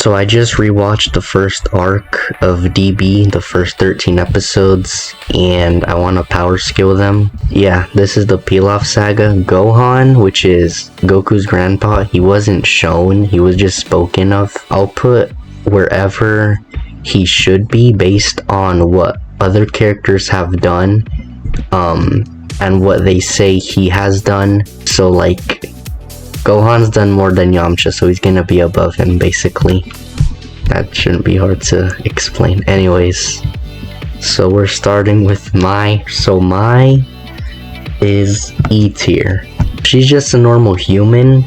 So I just rewatched the first arc of DB, the first 13 episodes, and I want to power skill them. Yeah, this is the Pilaf saga. Gohan, which is Goku's grandpa, he wasn't shown, he was just spoken of. I'll put wherever he should be based on what other characters have done, and what they say he has done. So like, Gohan's done more than Yamcha, so he's gonna be above him, basically. That shouldn't be hard to explain. Anyways, so we're starting with Mai. So Mai is E tier. She's just a normal human,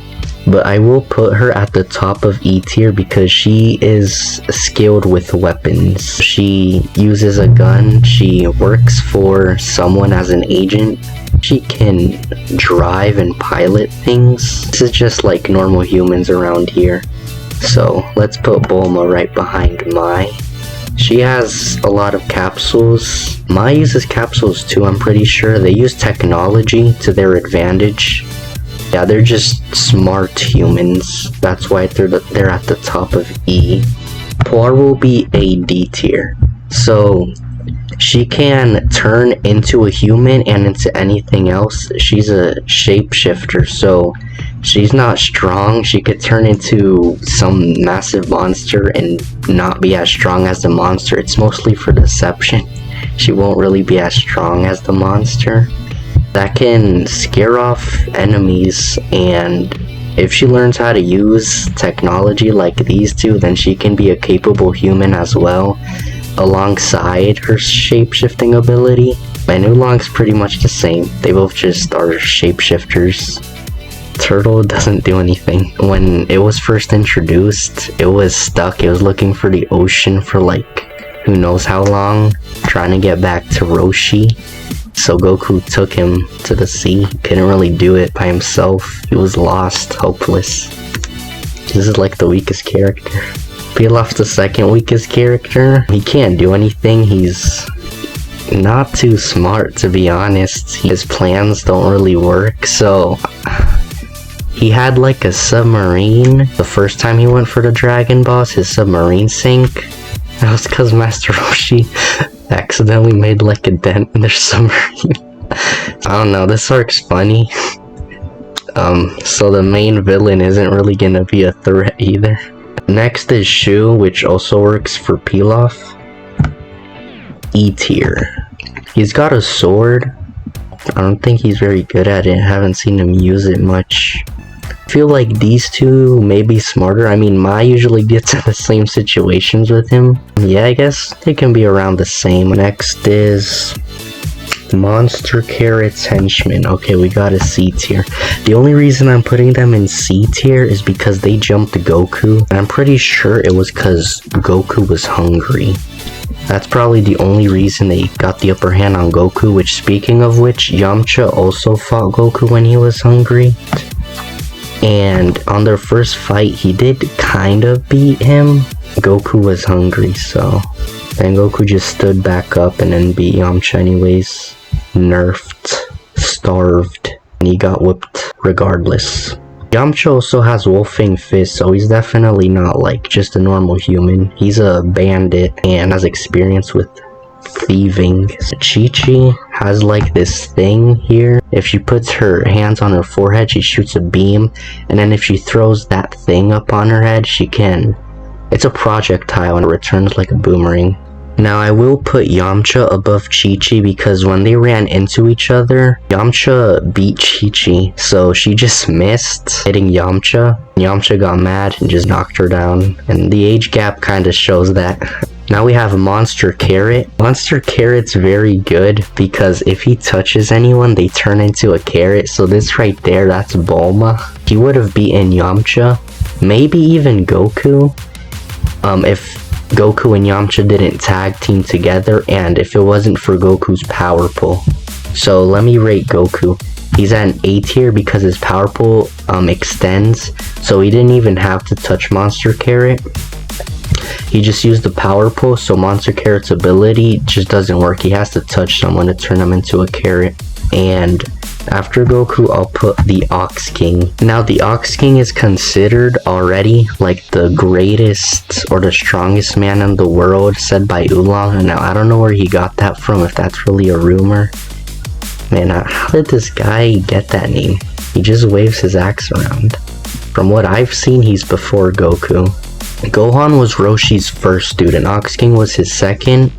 but I will put her at the top of E tier because she is skilled with weapons. She uses a gun, she works for someone as an agent, she can drive and pilot things. This is just like normal humans around here. So let's put Bulma right behind Mai. She has a lot of capsules. Mai uses capsules too, I'm pretty sure. They use technology to their advantage. Yeah, they're just smart humans. That's why they're at the top of E. Poir will be a D tier. So she can turn into a human and into anything else. She's a shapeshifter, so she's not strong. She could turn into some massive monster and not be as strong as the monster. It's mostly for deception. She won't really be as strong as the monster. That can scare off enemies, and if she learns how to use technology like these two, then she can be a capable human as well, alongside her shape-shifting ability. And Oolong's pretty much the same. They both just are shapeshifters. Turtle doesn't do anything. When it was first introduced, it was stuck. It was looking for the ocean for like who knows how long, trying to get back to Roshi. So Goku took him to the sea. Couldn't really do it by himself. He was lost, hopeless. This is like the weakest character. Pilaf's the second weakest character. He can't do anything. He's not too smart, to be honest. His plans don't really work. So he had like a submarine. The first time he went for the Dragon Balls, his submarine sank. That was because Master Roshi accidentally made like a dent in their submarine. I don't know, this arc's funny. So the main villain isn't really gonna be a threat either. Next is Shu, which also works for Pilaf. E tier. He's got a sword. I don't think he's very good at it. I haven't seen him use it much. I feel like these two may be smarter. I mean, Mai usually gets in the same situations with him. Yeah, I guess they can be around the same. Next is Monster Carrot's Henchman. Okay, we got a C tier. The only reason I'm putting them in C tier is because they jumped Goku. And I'm pretty sure it was because Goku was hungry. That's probably the only reason they got the upper hand on Goku, which, speaking of which, Yamcha also fought Goku when he was hungry. And on their first fight, he did kind of beat him. Goku was hungry, so then Goku just stood back up and then beat Yamcha anyways. Nerfed, starved, and he got whipped regardless. Yamcha also has Wolfing Fist, so he's definitely not like just a normal human. He's a bandit and has experience with thieving. Chi-Chi has like this thing here. If she puts her hands on her forehead, she shoots a beam, and then if she throws that thing up on her head, she can... It's a projectile and it returns like a boomerang. Now I will put Yamcha above Chi-Chi because when they ran into each other, Yamcha beat Chi-Chi, so she just missed hitting Yamcha. Yamcha got mad and just knocked her down, and the age gap kinda shows that. Now we have Monster Carrot. Monster Carrot's very good because if he touches anyone, they turn into a carrot. So this right there, that's Bulma. He would have beaten Yamcha, maybe even Goku, if Goku and Yamcha didn't tag team together and if it wasn't for Goku's power pull. So let me rate Goku. He's at an A tier because his power pull extends, so he didn't even have to touch Monster Carrot. He just used the power pull, so Monster Carrot's ability just doesn't work. He has to touch someone to turn them into a carrot. And After Goku, I'll put the Ox King. Now, the Ox King is considered already like the greatest or the strongest man in the world, said by Oolong. Now, I don't know where he got that from, if that's really a rumor. Man, how did this guy get that name? He just waves his axe around. From what I've seen, he's before Goku. Gohan was Roshi's first student. Ox King was his second.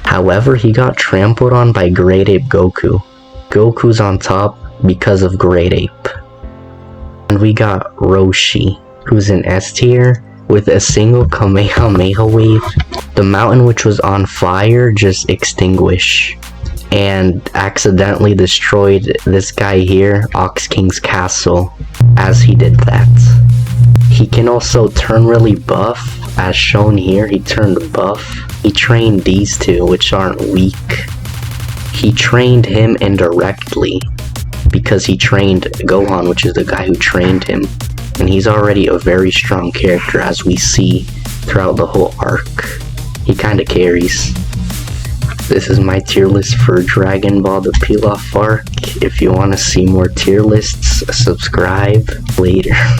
However, he got trampled on by Great Ape Goku. Goku's on top because of Great Ape. And we got Roshi, who's in S tier, with a single Kamehameha wave. The mountain which was on fire just extinguished and accidentally destroyed this guy here, Ox King's castle, as he did that. He can also turn really buff, as shown here. He turned buff. He trained these two, which aren't weak. He trained him indirectly because he trained Gohan, which is the guy who trained him, and he's already a very strong character, as we see throughout the whole arc. He kinda carries. This is my tier list for Dragon Ball the Pilaf arc. If you want to see more tier lists, subscribe later.